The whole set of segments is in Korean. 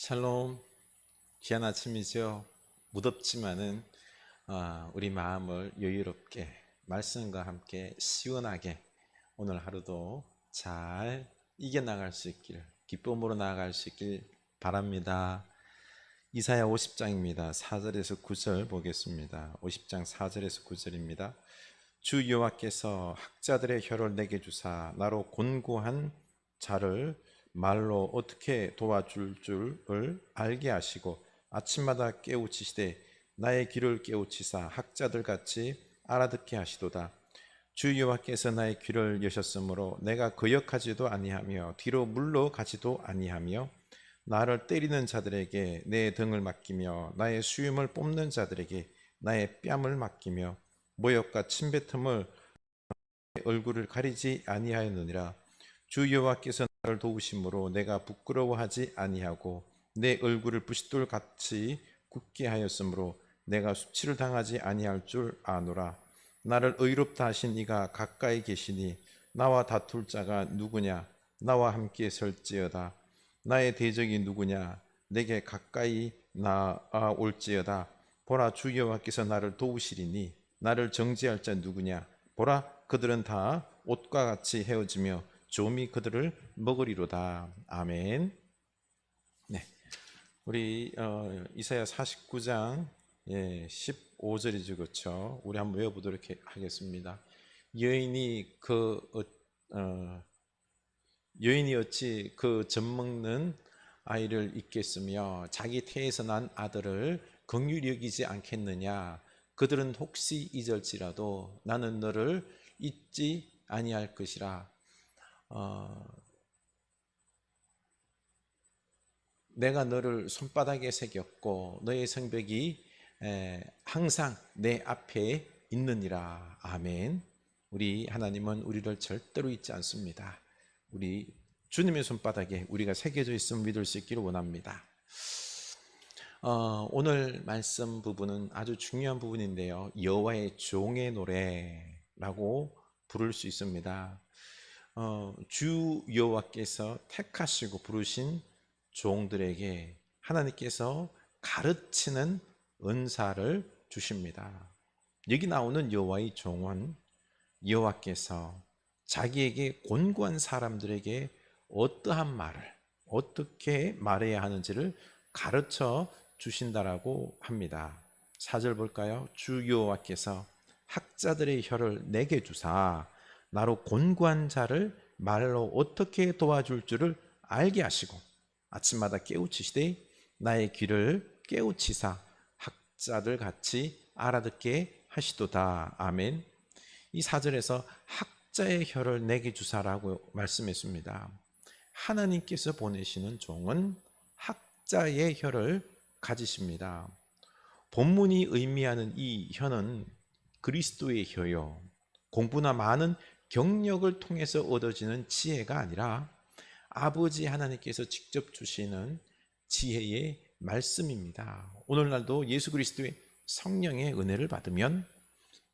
샬롬, 귀한 아침이죠. 무덥지만은 우리 마음을 여유롭게 말씀과 함께 시원하게 오늘 하루도 잘 이겨나갈 수 있기를, 기쁨으로 나아갈 수 있길 바랍니다. 이사야 50장입니다. 4절에서 9절 보겠습니다. 50장 4절에서 9절입니다. 주 여호와께서 학자들의 혀를 내게 주사 나로 곤고한 자를 말로 어떻게 도와줄 줄을 알게 하시고 아침마다 깨우치시되 나의 귀를 깨우치사 학자들 같이 알아듣게 하시도다. 주 여호와께서 나의 귀를 여셨으므로 내가 거역하지도 아니하며 뒤로 물러가지도 아니하며 나를 때리는 자들에게 내 등을 맡기며 나의 수염을 뽑는 자들에게 나의 뺨을 맡기며 모욕과 침뱉음을 얼굴을 가리지 아니하였느니라. 주 여호와께서 나를 도우심으로 내가 부끄러워하지 아니하고 내 얼굴을 부싯돌 같이 굳게 하였으므로 내가 수치를 당하지 아니할 줄 아노라. 나를 의롭다 하신 이가 가까이 계시니 나와 다툴 자가 누구냐? 나와 함께 설지어다. 나의 대적이 누구냐? 내게 가까이 나올지어다. 보라, 주 여호와께서 나를 도우시리니 나를 정죄할 자 누구냐? 보라, 그들은 다 옷과 같이 헤어지며 좀이 그들을 먹으리로다. 아멘. 네, 우리 이사야 49장 15절이죠, 그렇죠? 우리 한번 외워보도록 하겠습니다. 여인이 여인이 어찌 그 젖먹는 아이를 잊겠으며 자기 태에서 난 아들을 긍휼히 여기지 않겠느냐? 그들은 혹시 잊을지라도 나는 너를 잊지 아니할 것이라. 내가 너를 손바닥에 새겼고 너의 성벽이 항상 내 앞에 있느니라. 아멘. 우리 하나님은 우리를 절대로 잊지 않습니다. 우리 주님의 손바닥에 우리가 새겨져 있음을 믿을 수 있기를 원합니다. 오늘 말씀 부분은 아주 중요한 부분인데요, 여호와의 종의 노래라고 부를 수 있습니다. 주 여호와께서 택하시고 부르신 종들에게 하나님께서 가르치는 은사를 주십니다. 여기 나오는 여호와의 종은 여호와께서 자기에게 곤고한 사람들에게 어떠한 말을 어떻게 말해야 하는지를 가르쳐 주신다라고 합니다. 4절 볼까요? 주 여호와께서 학자들의 혀를 내게 주사 나로 곤고한 자를 말로 어떻게 도와줄 줄을 알게 하시고 아침마다 깨우치시되 나의 귀를 깨우치사 학자들 같이 알아듣게 하시도다. 아멘. 이 4절에서 학자의 혀를 내게 주사라고 말씀했습니다. 하나님께서 보내시는 종은 학자의 혀를 가지십니다. 본문이 의미하는 이 혀는 그리스도의 혀요, 공부나 많은 경력을 통해서 얻어지는 지혜가 아니라 아버지 하나님께서 직접 주시는 지혜의 말씀입니다. 오늘날도 예수 그리스도의 성령의 은혜를 받으면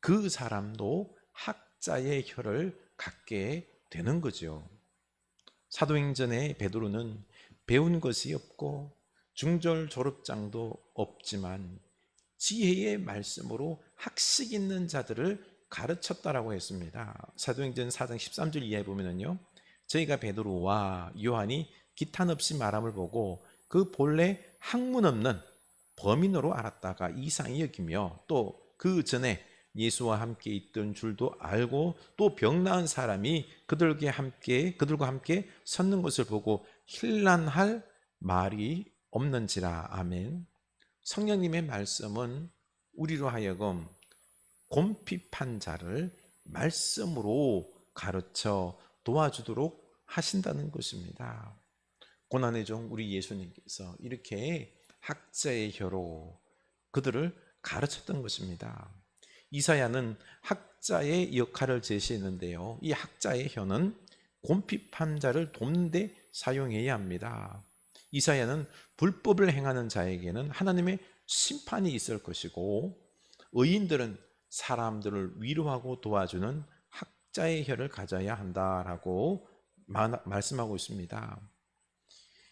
그 사람도 학자의 혀를 갖게 되는 거죠. 사도행전의 베드로는 배운 것이 없고 중졸 졸업장도 없지만 지혜의 말씀으로 학식 있는 자들을 가르쳤다라고 했습니다. 사도행전 4장 13절 이하에 보면은요, 저희가 베드로와 요한이 기탄 없이 말함을 보고 그 본래 학문 없는 범인으로 알았다가 이상히 여기며 또 그 전에 예수와 함께 있던 줄도 알고 또 병 나은 사람이 그들과 함께 섰는 것을 보고 힐난할 말이 없는지라. 아멘. 성령님의 말씀은 우리로 하여금 곰핍한 자를 말씀으로 가르쳐 도와주도록 하신다는 것입니다. 고난의 종 우리 예수님께서 이렇게 학자의 혀로 그들을 가르쳤던 것입니다. 이사야는 학자의 역할을 제시했는데요, 이 학자의 혀는 곰핍한 자를 돕는 데 사용해야 합니다. 이사야는 불법을 행하는 자에게는 하나님의 심판이 있을 것이고 의인들은 사람들을 위로하고 도와주는 학자의 혀를 가져야 한다라고 말씀하고 있습니다.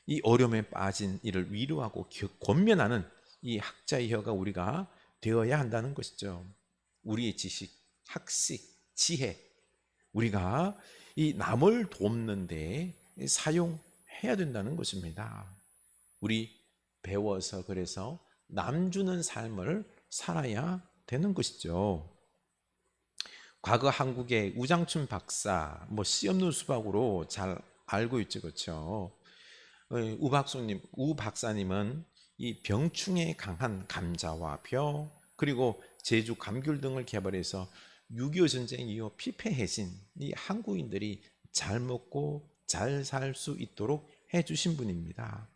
이 어려움에 빠진 이를 위로하고 권면하는 이 학자의 혀가 우리가 되어야 한다는 것이죠. 우리의 지식, 학식, 지혜, 우리가 이 남을 돕는데 사용해야 된다는 것입니다. 우리 배워서 그래서 남 주는 삶을 살아야 되는 것이죠. 과거 한국의 우장춘 박사, 씨 없는 수박으로 잘 알고 있죠, 그렇죠? 우 박사님은 이 병충해에 강한 감자와 벼, 그리고 제주 감귤 등을 개발해서 6.25 전쟁 이후 피폐해진 이 한국인들이 잘 먹고 잘 살 수 있도록 해주신 분입니다.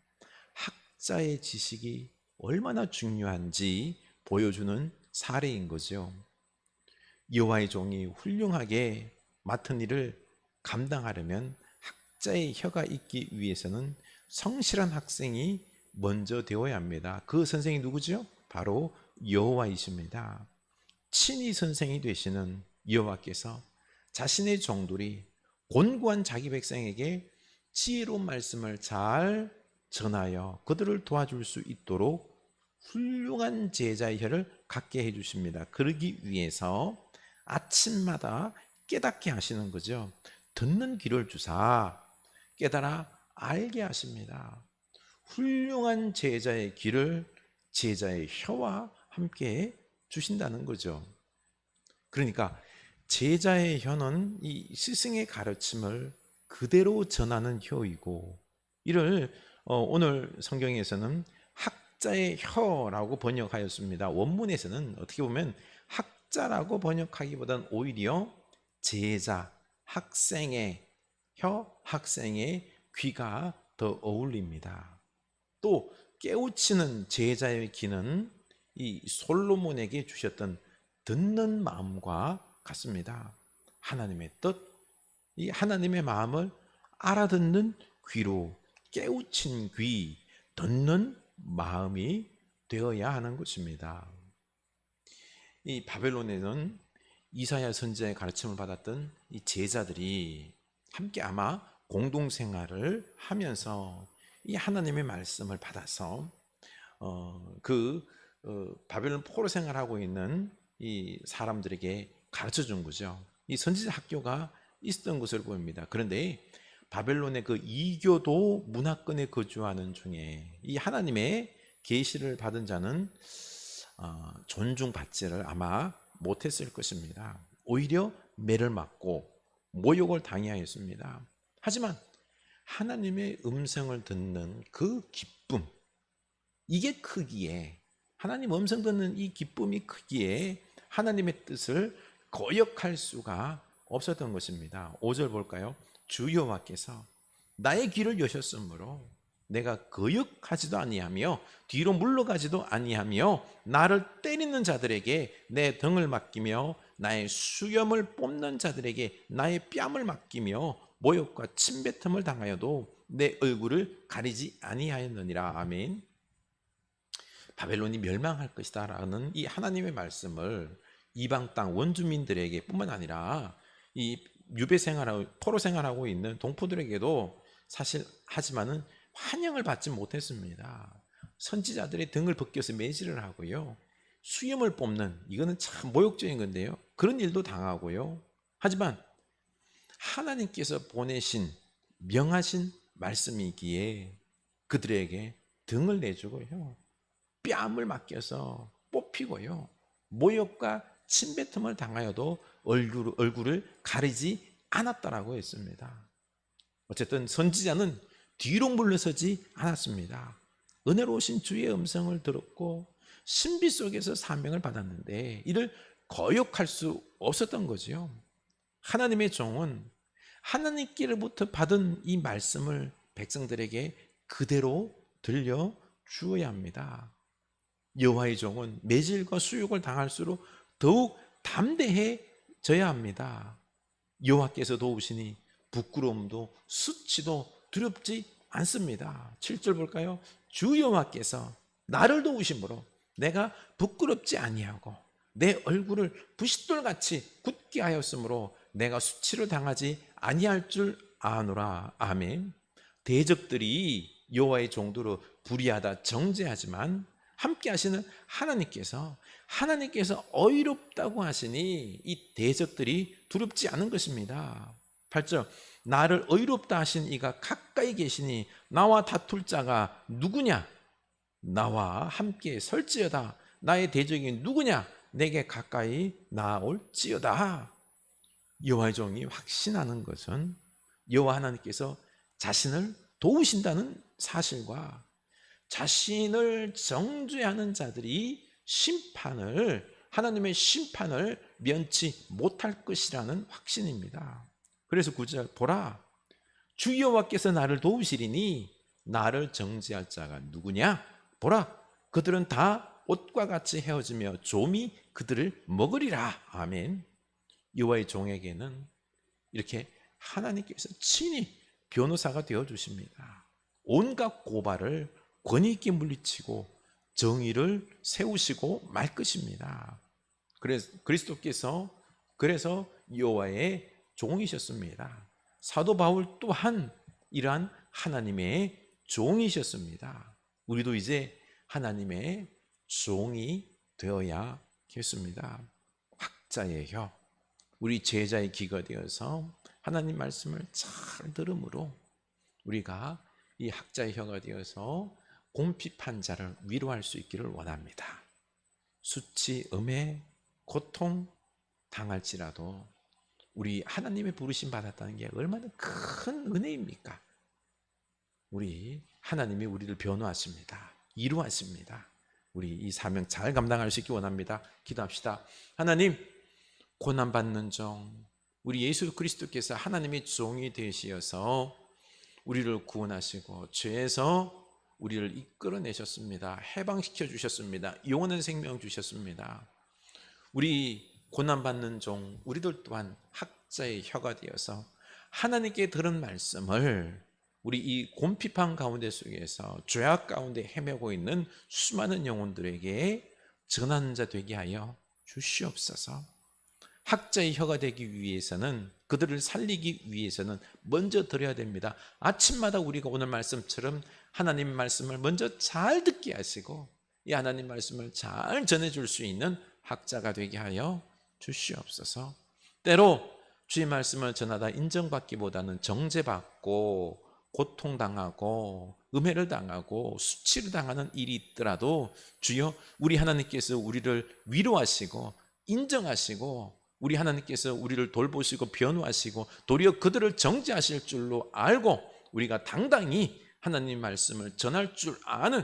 학자의 지식이 얼마나 중요한지 보여주는 사례인 거죠. 여호와의 종이 훌륭하게 맡은 일을 감당하려면 학자의 혀가 있기 위해서는 성실한 학생이 먼저 되어야 합니다. 그 선생이 누구죠? 바로 여호와이십니다. 친히 선생이 되시는 여호와께서 자신의 종들이 곤고한 자기 백성에게 지혜로운 말씀을 잘 전하여 그들을 도와줄 수 있도록 훌륭한 제자의 혀를 갖게 해주십니다. 그러기 위해서 아침마다 깨닫게 하시는 거죠. 듣는 귀를 주사 깨달아 알게 하십니다. 훌륭한 제자의 귀를 제자의 혀와 함께 주신다는 거죠. 그러니까 제자의 혀는 이 스승의 가르침을 그대로 전하는 혀이고, 이를 오늘 성경에서는 학자의 혀라고 번역하였습니다. 원문에서는 어떻게 보면 학자라고 번역하기보다는 오히려 제자, 학생의 혀, 학생의 귀가 더 어울립니다. 또 깨우치는 제자의 귀는 이 솔로몬에게 주셨던 듣는 마음과 같습니다. 하나님의 뜻, 이 하나님의 마음을 알아듣는 귀로 깨우친 귀, 듣는 마음이 되어야 하는 것입니다. 이 바벨론에는 이사야 선지자의 가르침을 받았던 이 제자들이 함께 아마 공동생활을 하면서 이 하나님의 말씀을 받아서 바벨론 포로 생활하고 있는 이 사람들에게 가르쳐 준 거죠. 이 선지자 학교가 있었던 것으로 보입니다. 그런데 바벨론의 그 이교도 문화권에 거주하는 중에 이 하나님의 계시를 받은 자는 존중받지를 아마 못했을 것입니다. 오히려 매를 맞고 모욕을 당하였습니다. 하지만 하나님의 음성을 듣는 그 기쁨, 이게 크기에, 하나님 음성 듣는 이 기쁨이 크기에 하나님의 뜻을 거역할 수가 없었던 것입니다. 5절 볼까요? 주 여호와께서 나의 귀를 여셨으므로 내가 거역하지도 아니하며 뒤로 물러가지도 아니하며 나를 때리는 자들에게 내 등을 맡기며 나의 수염을 뽑는 자들에게 나의 뺨을 맡기며 모욕과 침뱉음을 당하여도 내 얼굴을 가리지 아니하였느니라. 아멘. 바벨론이 멸망할 것이다 라는 이 하나님의 말씀을 이방 땅 원주민들에게 뿐만 아니라 이 유배 생활하고 포로 생활하고 있는 동포들에게도 사실 하지만은 환영을 받지 못했습니다. 선지자들의 등을 벗겨서 매질을 하고요, 수염을 뽑는, 이거는 참 모욕적인 건데요, 그런 일도 당하고요. 하지만 하나님께서 보내신 명하신 말씀이기에 그들에게 등을 내주고요, 뺨을 맡겨서 뽑히고요, 모욕과 침뱉음을 당하여도 얼굴을 가리지 않았다라고 했습니다. 어쨌든 선지자는 뒤로 물러서지 않았습니다. 은혜로우신 주의 음성을 들었고 신비 속에서 사명을 받았는데 이를 거역할 수 없었던 거죠. 하나님의 종은 하나님께로부터 받은 이 말씀을 백성들에게 그대로 들려 주어야 합니다. 여호와의 종은 매질과 수욕을 당할수록 더욱 담대해져야 합니다. 여호와께서 도우시니 부끄러움도 수치도 두렵지 않습니다. 7절 볼까요? 주 여호와께서 나를 도우심으로 내가 부끄럽지 아니하고 내 얼굴을 부싯돌같이 굳게 하였으므로 내가 수치를 당하지 아니할 줄 아노라. 아멘. 대적들이 여호와의 종들로 불의하다 정죄하지만 함께 하시는 하나님께서 어이롭다고 하시니 이 대적들이 두렵지 않은 것입니다. 8절 나를 어이롭다 하신 이가 가까이 계시니 나와 다툴 자가 누구냐? 나와 함께 설지어다. 나의 대적이 누구냐? 내게 가까이 나올지어다. 여호와의 종이 확신하는 것은 여호와 하나님께서 자신을 도우신다는 사실과 자신을 정죄하는 자들이 하나님의 심판을 면치 못할 것이라는 확신입니다. 그래서 9절 보라 주 여호와께서 나를 도우시리니 나를 정죄할 자가 누구냐? 보라 그들은 다 옷과 같이 헤어지며 좀이 그들을 먹으리라. 아멘. 여호와의 종에게는 이렇게 하나님께서 친히 변호사가 되어 주십니다. 온갖 고발을 권위 있게 물리치고 정의를 세우시고 말 것입니다. 그래서 여호와의 종이셨습니다. 사도 바울 또한 이러한 하나님의 종이셨습니다. 우리도 이제 하나님의 종이 되어야겠습니다. 학자의 혀, 우리 제자의 귀가 되어서 하나님 말씀을 잘 들음으로 우리가 이 학자의 혀가 되어서 공핍한 자를 위로할 수 있기를 원합니다. 수치, 음해, 고통 당할지라도 우리 하나님의 부르심 받았다는 게 얼마나 큰 은혜입니까? 우리 하나님이 우리를 변호하십니다. 이루하십니다. 우리 이 사명 잘 감당할 수 있기 원합니다. 기도합시다. 하나님, 고난받는 종, 우리 예수 그리스도께서 하나님의 종이 되시어서 우리를 구원하시고 죄에서 우리를 이끌어내셨습니다. 해방시켜 주셨습니다. 영원한 생명 주셨습니다. 우리 고난받는 종, 우리들 또한 학자의 혀가 되어서 하나님께 들은 말씀을 우리 이 곰핍한 가운데 속에서 죄악 가운데 헤매고 있는 수많은 영혼들에게 전하는 자 되게 하여 주시옵소서. 학자의 혀가 되기 위해서는, 그들을 살리기 위해서는 먼저 들어야 됩니다. 아침마다 우리가 오늘 말씀처럼 하나님 말씀을 먼저 잘 듣게 하시고 이 하나님 말씀을 잘 전해줄 수 있는 학자가 되게 하여 주시옵소서. 때로 주의 말씀을 전하다 인정받기보다는 정죄받고 고통당하고 음해를 당하고 수치를 당하는 일이 있더라도 주여, 우리 하나님께서 우리를 위로하시고 인정하시고 우리 하나님께서 우리를 돌보시고 변호하시고 도리어 그들을 정죄하실 줄로 알고 우리가 당당히 하나님 말씀을 전할 줄 아는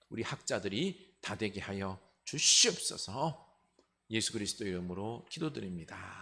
우리 학자들이 다 되게 하여 주시옵소서. 예수 그리스도의 이름으로 기도드립니다.